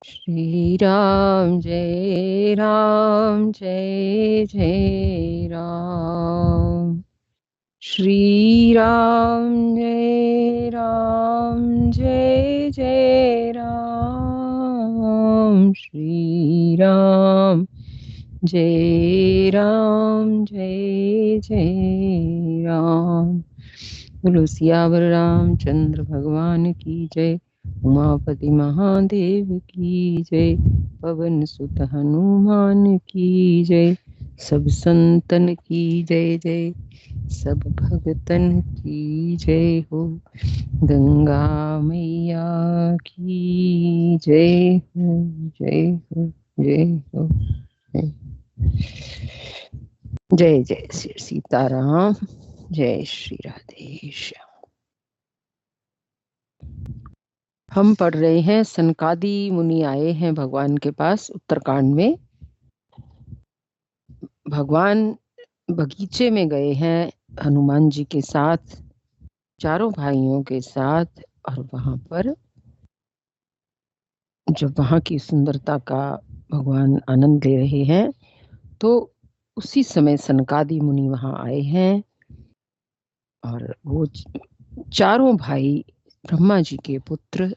श्री राम जय राम जय जय राम। श्री राम जय जय राम। श्री राम जय जय राम। बोलो सियावर रामचंद्र भगवान की जय। उमापति महादेव की जय। पवन सुत हनुमान की जय। सब संतन की जय जय। सब भगतन की जय हो। गंगा मैया की जय हो। जय हो जय हो। जय जय श्री सीताराम। जय श्री राधेश्याम। हम पढ़ रहे हैं सनकादि मुनि आए हैं भगवान के पास उत्तरकांड में। भगवान बगीचे में गए हैं हनुमान जी के साथ, चारों भाइयों के साथ, और वहां पर जब वहां की सुंदरता का भगवान आनंद ले रहे हैं तो उसी समय सनकादि मुनि वहां आए हैं। और वो चारों भाई ब्रह्मा जी के पुत्र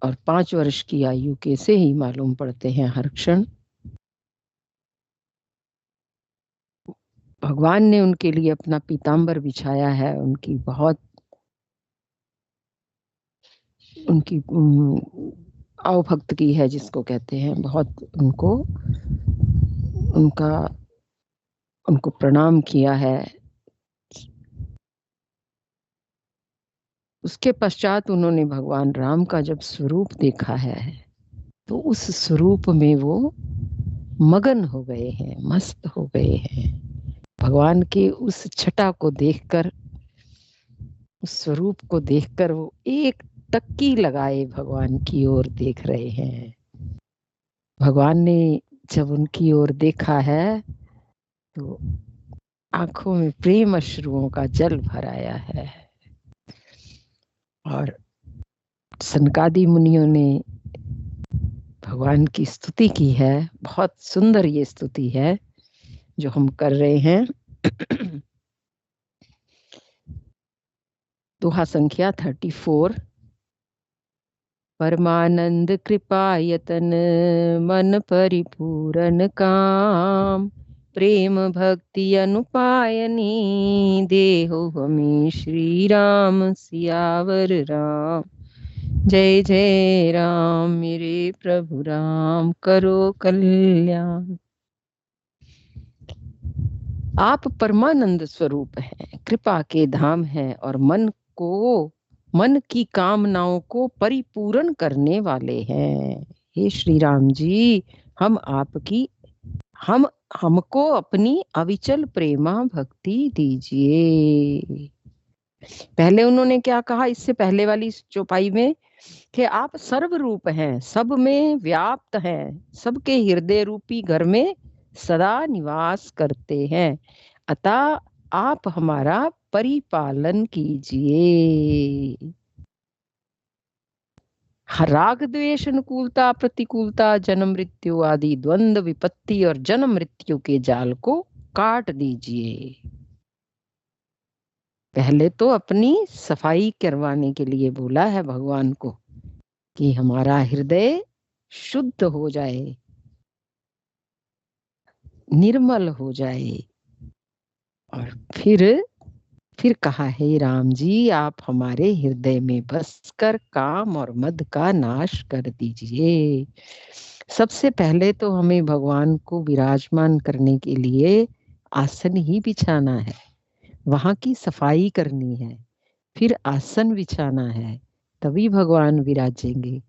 और 5 वर्ष की आयु के से ही मालूम पड़ते हैं हर क्षण। भगवान ने उनके लिए अपना पीताम्बर बिछाया है। उनकी अवभक्त की है जिसको कहते हैं, बहुत उनको प्रणाम किया है। उसके पश्चात उन्होंने भगवान राम का जब स्वरूप देखा है तो उस स्वरूप में वो मगन हो गए हैं, मस्त हो गए हैं। भगवान के उस छटा को देखकर, उस स्वरूप को देखकर वो एक टक्की लगाए भगवान की ओर देख रहे हैं। भगवान ने जब उनकी ओर देखा है तो आंखों में प्रेम अश्रुओं का जल भर आया है। और सनकादि मुनियों ने भगवान की स्तुति की है। बहुत सुंदर ये स्तुति है जो हम कर रहे हैं। दोहा संख्या 34। परमानंद कृपायतन मन परिपूरन काम, प्रेम भक्ति अनुपायनी देहो हमें श्री राम सियावर राम। जय जय राम मेरे प्रभु राम, करो कल्याण। आप परमानंद स्वरूप हैं, कृपा के धाम हैं और मन की कामनाओं को परिपूर्ण करने वाले हैं। हे श्री राम जी, हमको अपनी अविचल प्रेमा भक्ति दीजिए। पहले उन्होंने क्या कहा इससे पहले वाली चौपाई में कि आप सर्व रूप हैं, सब में व्याप्त हैं, सबके हृदय रूपी घर में सदा निवास करते हैं, अतः आप हमारा परिपालन कीजिए। राग द्वेष अनुकूलता प्रतिकूलता जन्म मृत्यु आदि द्वंद्व विपत्ति और जन्म मृत्यु के जाल को काट दीजिए। पहले तो अपनी सफाई करवाने के लिए बोला है भगवान को कि हमारा हृदय शुद्ध हो जाए, निर्मल हो जाए। और फिर कहा, हे राम जी, आप हमारे हृदय में बस कर काम और मद का नाश कर दीजिए। सबसे पहले तो हमें भगवान को विराजमान करने के लिए आसन ही बिछाना है, वहां की सफाई करनी है, फिर आसन बिछाना है, तभी भगवान विराजेंगे।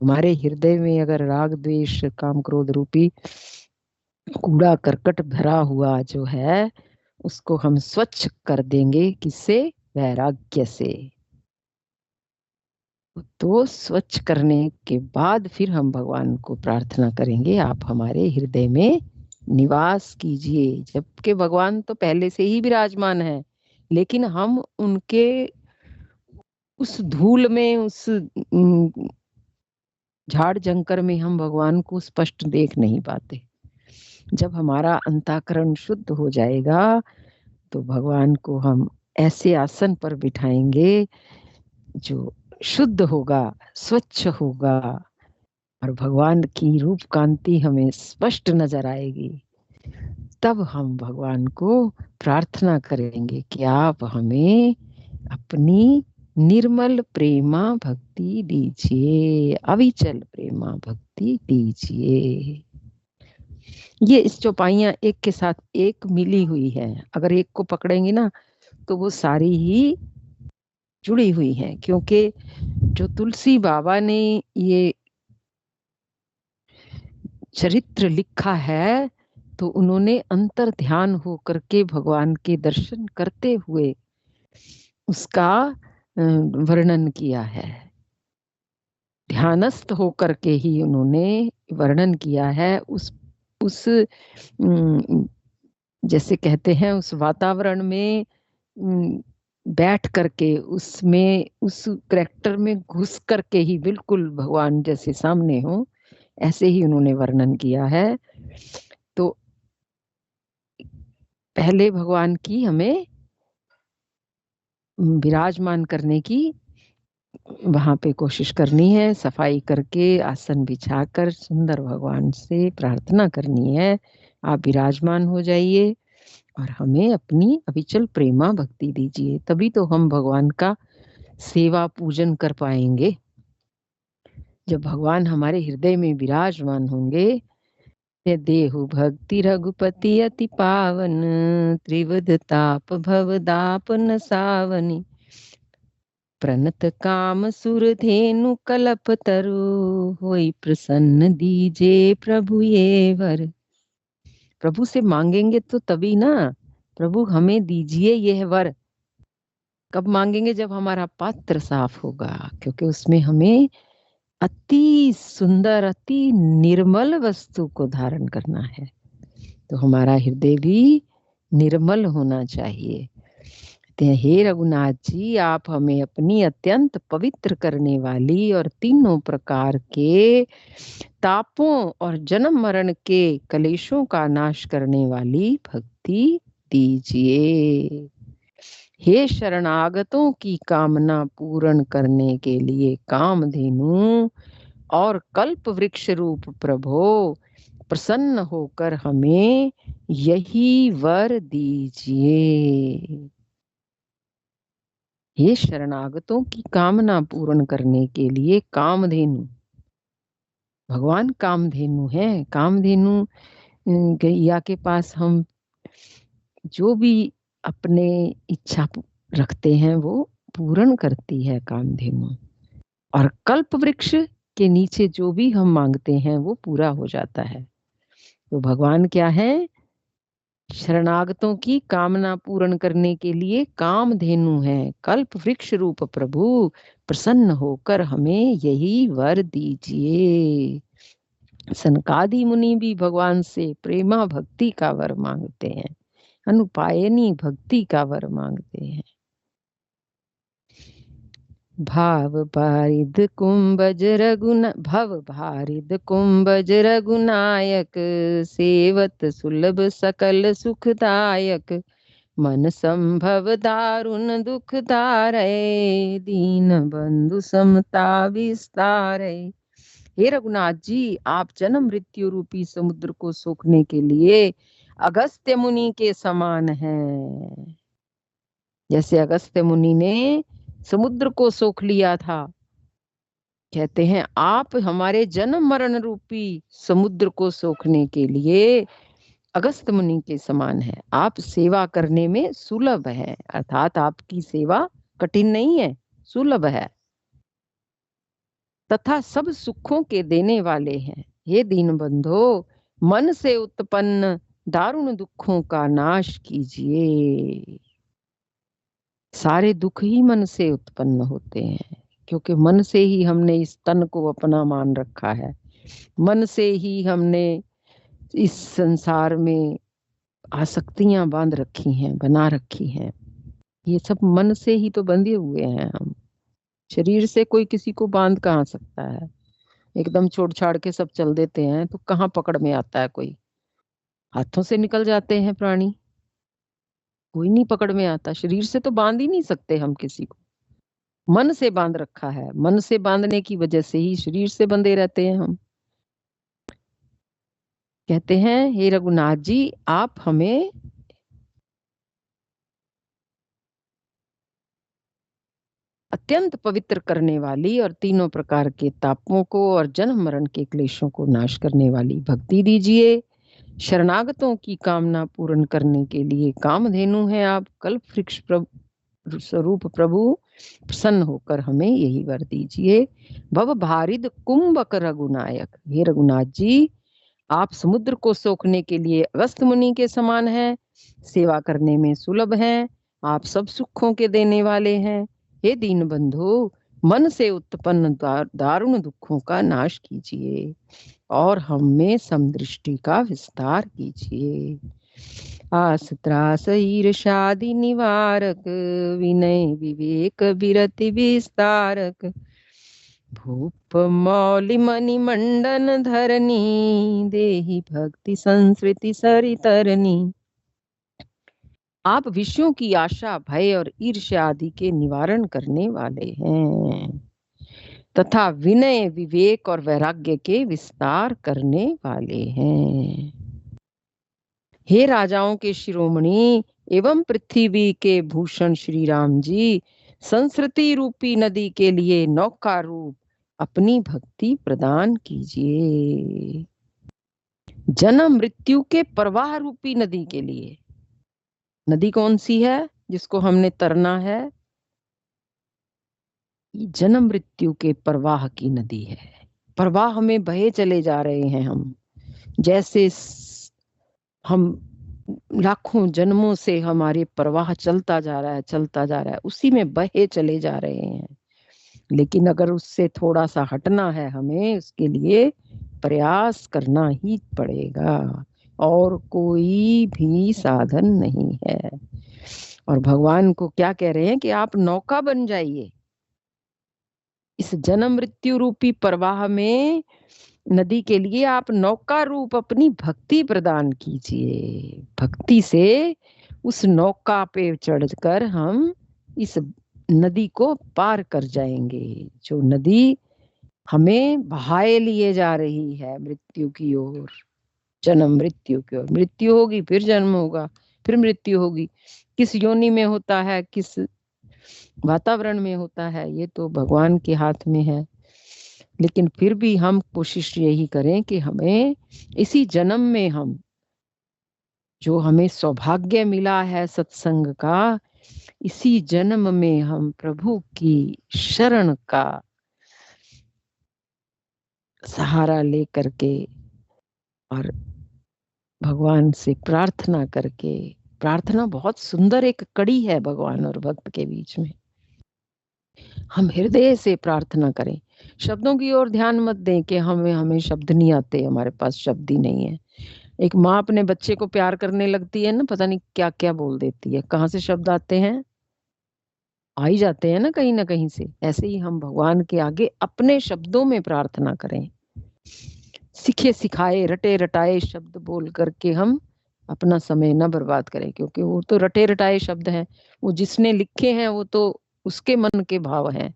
हमारे हृदय में अगर राग द्वेष काम क्रोध रूपी कूड़ा करकट भरा हुआ जो है उसको हम स्वच्छ कर देंगे, किससे? वैराग्य से। तो स्वच्छ करने के बाद फिर हम भगवान को प्रार्थना करेंगे, आप हमारे हृदय में निवास कीजिए। जबकि भगवान तो पहले से ही विराजमान है, लेकिन हम उनके उस धूल में, उस झाड़ जंकर में हम भगवान को स्पष्ट देख नहीं पाते। जब हमारा अंतःकरण शुद्ध हो जाएगा तो भगवान को हम ऐसे आसन पर बिठाएंगे जो शुद्ध होगा, स्वच्छ होगा, और भगवान की रूप कांति हमें स्पष्ट नजर आएगी। तब हम भगवान को प्रार्थना करेंगे कि आप हमें अपनी निर्मल प्रेमा भक्ति दीजिए, अविचल प्रेमा भक्ति दीजिए। ये इस चौपाइयां एक के साथ एक मिली हुई है। अगर एक को पकड़ेंगे ना तो वो सारी ही जुड़ी हुई हैं, क्योंकि जो तुलसी बाबा ने ये चरित्र लिखा है तो उन्होंने अंतर ध्यान हो करके भगवान के दर्शन करते हुए उसका वर्णन किया है। ध्यानस्थ होकर के ही उन्होंने वर्णन किया है। उस जैसे कहते हैं उस वातावरण में बैठ करके, उसमें उस कैरेक्टर में घुस करके ही बिल्कुल भगवान जैसे सामने हो, ऐसे ही उन्होंने वर्णन किया है। तो पहले भगवान की हमें विराजमान करने की वहां पे कोशिश करनी है, सफाई करके आसन बिछाकर सुंदर भगवान से प्रार्थना करनी है, आप विराजमान हो जाइए और हमें अपनी अविचल प्रेमा भक्ति दीजिए। तभी तो हम भगवान का सेवा पूजन कर पाएंगे। जब भगवान हमारे हृदय में विराजमान होंगे, देहु भक्ति रघुपति अति पावन, त्रिवद ताप भव दापन सावनी, प्रणत काम सुर धेनु कलप तरु, होई प्रसन्न दीजे प्रभु ये वर। प्रभु से मांगेंगे तो तभी ना, प्रभु हमें दीजिए यह वर। कब मांगेंगे? जब हमारा पात्र साफ होगा, क्योंकि उसमें हमें अति सुंदर, अति निर्मल वस्तु को धारण करना है। तो हमारा हृदय भी निर्मल होना चाहिए। हे रघुनाथ जी, आप हमें अपनी अत्यंत पवित्र करने वाली और तीनों प्रकार के तापों और जन्म मरण के कलेशों का नाश करने वाली भक्ति दीजिए। हे शरणागतों की कामना पूर्ण करने के लिए कामधेनु और कल्प वृक्ष रूप प्रभो, प्रसन्न होकर हमें यही वर दीजिए। हे शरणागतों की कामना पूर्ण करने के लिए कामधेनु, भगवान कामधेनु है। कामधेनु गैया के पास हम जो भी अपने इच्छा रखते हैं वो पूर्ण करती है कामधेनु, और कल्प वृक्ष के नीचे जो भी हम मांगते हैं वो पूरा हो जाता है। तो भगवान क्या है? शरणागतों की कामना पूर्ण करने के लिए कामधेनु है, कल्प वृक्ष रूप प्रभु, प्रसन्न होकर हमें यही वर दीजिए। सनकादि मुनि भी भगवान से प्रेमा भक्ति का वर मांगते हैं, अनुपायनी भक्ति का वर मांगते हैं। भाव भारिद कुंभज रघुना भव भारिद कुंभज रघुनायक, सेवत सुलभ सकल सुखदायक, मन संभव दारुण दुख दारे, दीन बंधु समता विस्तारे। हे रघुनाथ जी, आप जन्म मृत्यु रूपी समुद्र को सोखने के लिए अगस्त्य मुनि के समान हैं। जैसे अगस्त्य मुनि ने समुद्र को सोख लिया था, कहते हैं आप हमारे जन्म मरण रूपी समुद्र को सोखने के लिए अगस्त्य मुनि के समान है। आप सेवा करने में सुलभ है, अर्थात आपकी सेवा कठिन नहीं है, सुलभ है, तथा सब सुखों के देने वाले हैं। हे दीन बंधो, मन से उत्पन्न दारुण दुखों का नाश कीजिए। सारे दुख ही मन से उत्पन्न होते हैं, क्योंकि मन से ही हमने इस तन को अपना मान रखा है, मन से ही हमने इस संसार में आसक्तियां बांध रखी हैं, बना रखी हैं। ये सब मन से ही तो बंधे हुए हैं हम। शरीर से कोई किसी को बांध कहाँ सकता है? एकदम छोड़ छाड़ के सब चल देते हैं तो कहाँ पकड़ में आता है कोई। हाथों से निकल जाते हैं प्राणी, कोई नहीं पकड़ में आता। शरीर से तो बांध ही नहीं सकते हम किसी को, मन से बांध रखा है। मन से बांधने की वजह से ही शरीर से बंधे रहते हैं हम। कहते हैं हे रघुनाथ जी, आप हमें अत्यंत पवित्र करने वाली और तीनों प्रकार के तापों को और जन्म मरण के क्लेशों को नाश करने वाली भक्ति दीजिए। शरणागतों की कामना पूर्ण करने के लिए कामधेनु हैं आप, कल्प वृक्ष स्वरूप प्रभु, प्रसन्न होकर हमें यही वर दीजिए। भव भारिद कुंभक रघुनायक, हे रघुनाथ जी, आप समुद्र को सोखने के लिए अगस्त मुनि के समान हैं, सेवा करने में सुलभ हैं, आप सब सुखों के देने वाले हैं। हे दीन बंधु, मन से उत्पन्न दारुण दुखों का नाश कीजिए और हम में समदृष्टि का विस्तार कीजिए। आस त्रास ईर्षादि निवारक, विनय विवेक विरति विस्तारक, भूप मौलि मणि मंडन धरनी, देहि भक्ति संस्कृति सरितरनी। आप विषयों की आशा, भय और ईर्ष्या आदि के निवारण करने वाले हैं तथा विनय विवेक और वैराग्य के विस्तार करने वाले हैं। हे राजाओं के शिरोमणि एवं पृथ्वी के भूषण श्री राम जी, संस्कृति रूपी नदी के लिए नौका रूप अपनी भक्ति प्रदान कीजिए। जन्म मृत्यु के प्रवाह रूपी नदी के लिए, नदी कौन सी है जिसको हमने तरना है? जन्म मृत्यु के प्रवाह की नदी है। प्रवाह में बहे चले जा रहे हैं हम, जैसे हम लाखों जन्मों से हमारे प्रवाह चलता जा रहा है, चलता जा रहा है, उसी में बहे चले जा रहे हैं। लेकिन अगर उससे थोड़ा सा हटना है हमें, उसके लिए प्रयास करना ही पड़ेगा और कोई भी साधन नहीं है। और भगवान को क्या कह रहे हैं कि आप नौका बन जाइए इस जन्म मृत्यु रूपी प्रवाह में, नदी के लिए आप नौका रूप अपनी भक्ति प्रदान कीजिए। भक्ति से उस नौका पे चढ़कर हम इस नदी को पार कर जाएंगे, जो नदी हमें बहाए लिए जा रही है मृत्यु की ओर, जन्म मृत्यु की ओर। मृत्यु होगी फिर जन्म होगा, फिर मृत्यु होगी। किस योनि में होता है, किस वातावरण में होता है, ये तो भगवान के हाथ में है। लेकिन फिर भी हम कोशिश यही करें कि हमें इसी जन्म में, हम जो हमें सौभाग्य मिला है सत्संग का, इसी जन्म में हम प्रभु की शरण का सहारा लेकर के और भगवान से प्रार्थना करके, प्रार्थना बहुत सुंदर एक कड़ी है भगवान और भक्त के बीच में, हम हृदय से प्रार्थना करें। शब्दों की ओर ध्यान मत दें कि हमें शब्द नहीं आते, हमारे पास शब्द ही नहीं है। एक माँ अपने बच्चे को प्यार करने लगती है ना, पता नहीं क्या क्या बोल देती है, कहाँ से शब्द आते हैं? आ ही जाते हैं ना कहीं से। ऐसे ही हम भगवान के आगे अपने शब्दों में प्रार्थना करें, सीखे सिखाए रटे रटाए शब्द बोल करके हम अपना समय न बर्बाद करें, क्योंकि वो तो रटे रटाए शब्द हैं, वो जिसने लिखे हैं वो तो उसके मन के भाव हैं।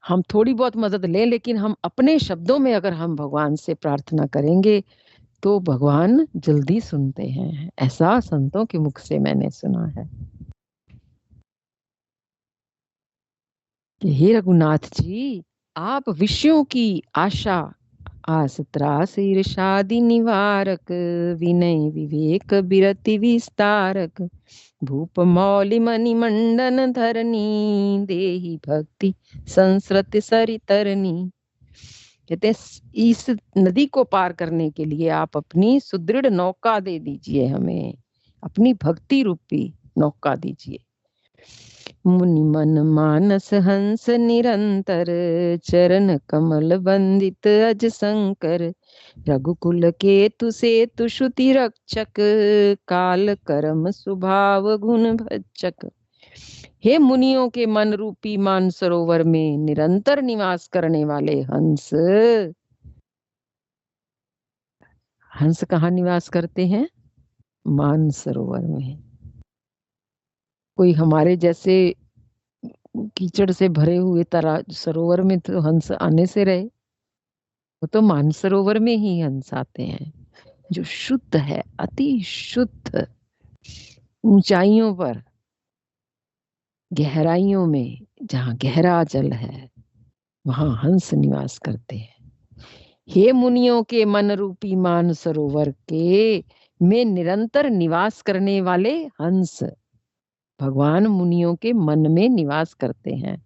हम थोड़ी बहुत मदद लें, लेकिन हम अपने शब्दों में अगर हम भगवान से प्रार्थना करेंगे तो भगवान जल्दी सुनते हैं। ऐसा संतों के मुख से मैंने सुना है कि हे रघुनाथ जी, आप विषयों की आशा, आस त्रास ईर्षादि निवारक, विनय विवेक विरति विस्तारक, भूप मौलि मणि मंडन धरनी, देहि भक्ति संस्कृति सरितरनी। कहते हैं इस नदी को पार करने के लिए आप अपनी सुदृढ़ नौका दे दीजिए, हमें अपनी भक्ति रूपी नौका दीजिए। मुनि मन मानस हंस निरंतर, चरण कमल बंदित अज शंकर, रघुकुल केतु सेतु श्रुति रक्षक, काल कर्म स्वभाव गुण भक्षक। हे मुनियों के मन रूपी मान सरोवर में निरंतर निवास करने वाले हंस। हंस कहाँ निवास करते हैं? मान सरोवर में। कोई हमारे जैसे कीचड़ से भरे हुए तरा सरोवर में तो हंस आने से रहे। वो तो मानसरोवर में ही हंस आते हैं, जो शुद्ध है, अति शुद्ध, ऊंचाइयों पर, गहराइयों में, जहाँ गहरा जल है वहां हंस निवास करते हैं। हे मुनियों के मन रूपी मान सरोवर के में निरंतर निवास करने वाले हंस। भगवान मुनियों के मन में निवास करते हैं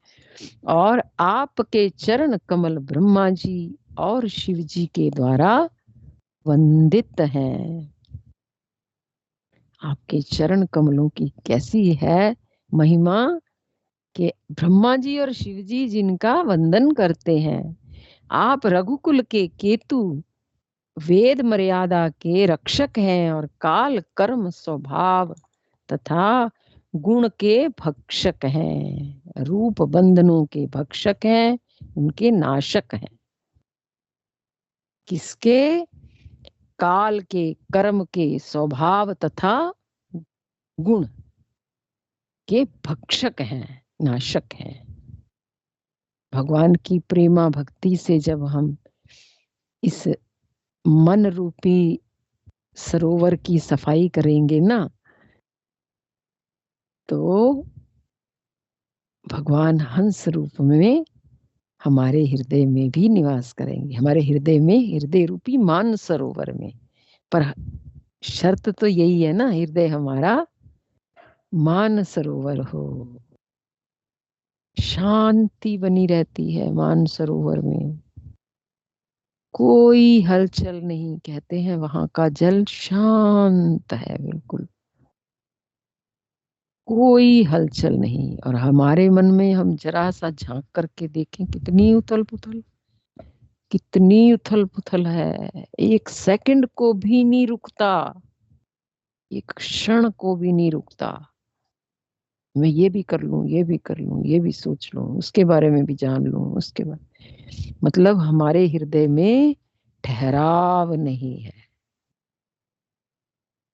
और आपके चरण कमल ब्रह्मा जी और शिव जी के द्वारा वंदित हैं। आपके चरण कमलों की कैसी है महिमा कि ब्रह्मा जी और शिव जी जिनका वंदन करते हैं। आप रघुकुल के केतु, वेद मर्यादा के रक्षक हैं और काल कर्म स्वभाव तथा गुण के भक्षक हैं, रूप बंधनों के भक्षक हैं, उनके नाशक हैं। किसके? काल के, कर्म के, स्वभाव तथा गुण के भक्षक हैं, नाशक हैं। भगवान की प्रेमा भक्ति से जब हम इस मन रूपी सरोवर की सफाई करेंगे ना, तो भगवान हंस रूप में हमारे हृदय में भी निवास करेंगे, हमारे हृदय में, हृदय रूपी मान सरोवर में। पर शर्त तो यही है ना, हृदय हमारा मान सरोवर हो, शांति बनी रहती है मान सरोवर में, कोई हलचल नहीं। कहते हैं वहां का जल शांत है, बिल्कुल कोई हलचल नहीं। और हमारे मन में हम जरा सा झांक करके देखें, कितनी उथल पुथल, कितनी उथल पुथल है। एक सेकंड को भी नहीं रुकता, एक क्षण को भी नहीं रुकता। मैं ये भी कर लूं, ये भी कर लूं, ये भी सोच लूं, उसके बारे में भी जान लूं, उसके बाद मतलब हमारे हृदय में ठहराव नहीं है।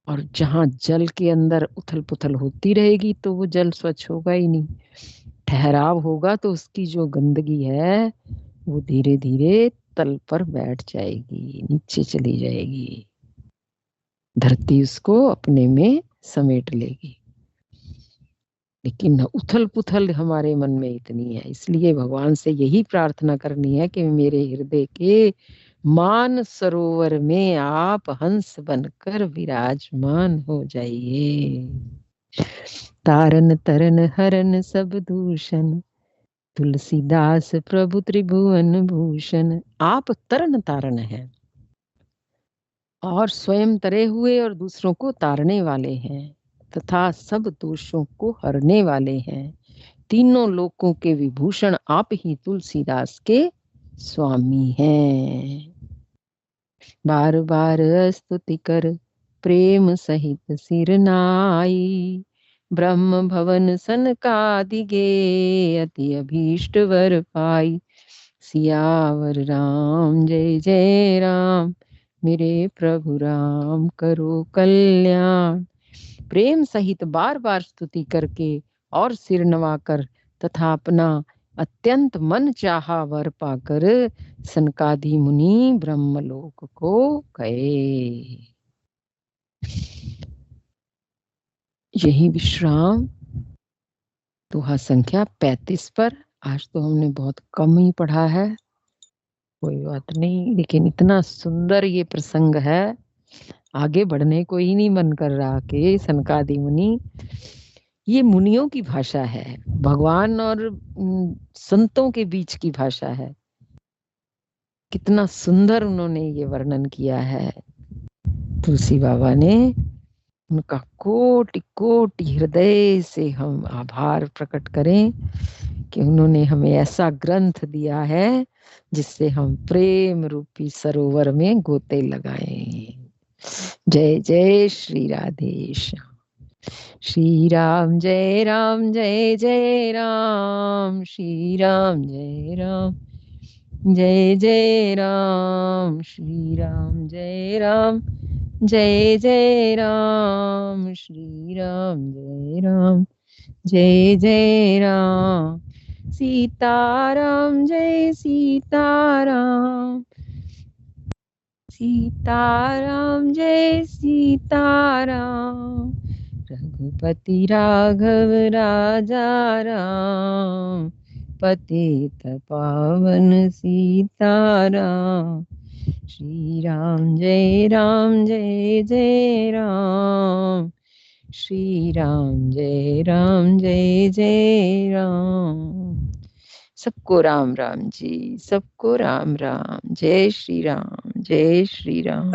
और जहां जल के अंदर उथल पुथल होती रहेगी तो वो जल स्वच्छ होगा ही नहीं। ठहराव होगा तो उसकी जो गंदगी है वो धीरे धीरे तल पर बैठ जाएगी, नीचे चली जाएगी, धरती उसको अपने में समेट लेगी। लेकिन उथल पुथल हमारे मन में इतनी है, इसलिए भगवान से यही प्रार्थना करनी है कि मेरे हृदय के मान सरोवर में आप हंस बनकर विराजमान हो जाइए। तारन तरन हरन सब दूषण, तुलसीदास प्रभु त्रिभुवन भूषण। आप तरन तारन है और स्वयं तरे हुए और दूसरों को तारने वाले हैं, तथा सब दोषों को हरने वाले हैं। तीनों लोकों के विभूषण आप ही तुलसीदास के स्वामी हैं। बार बार स्तुति कर प्रेम सहित सिर नाई, ब्रह्म भवन सनकादि गे अति अभीष्ट वर पाई। सियावर राम जय जय राम, मेरे प्रभु राम करो कल्याण। प्रेम सहित बार बार स्तुति करके और सिर नवाकर तथा अपना अत्यंत मन चाहा वर पाकर सनकादि मुनि ब्रह्मलोक को गए। यही विश्राम दोहा संख्या 35 पर। आज तो हमने बहुत कम ही पढ़ा है, कोई बात नहीं, लेकिन इतना सुंदर ये प्रसंग है, आगे बढ़ने को ही नहीं मन कर रहा कि सनकादि मुनि, ये मुनियों की भाषा है, भगवान और संतों के बीच की भाषा है। कितना सुंदर उन्होंने ये वर्णन किया है तुलसी बाबा ने। उनका कोटि कोटि हृदय से हम आभार प्रकट करें कि उन्होंने हमें ऐसा ग्रंथ दिया है जिससे हम प्रेम रूपी सरोवर में गोते लगाएं। जय जय श्री राधेश। श्री राम जय राम जय जय राम, श्री राम जय राम जय जय राम, श्री राम जय राम जय जय राम, श्री राम जय राम जय जय राम, सीताराम जय सीताराम, सीताराम जय सीताराम, रघुपति राघव राजा राम, पतित पावन सीताराम, श्री राम जय जय राम, श्री राम जय राम। सबको राम राम जी, सबको राम राम, जय श्री राम जय श्री राम।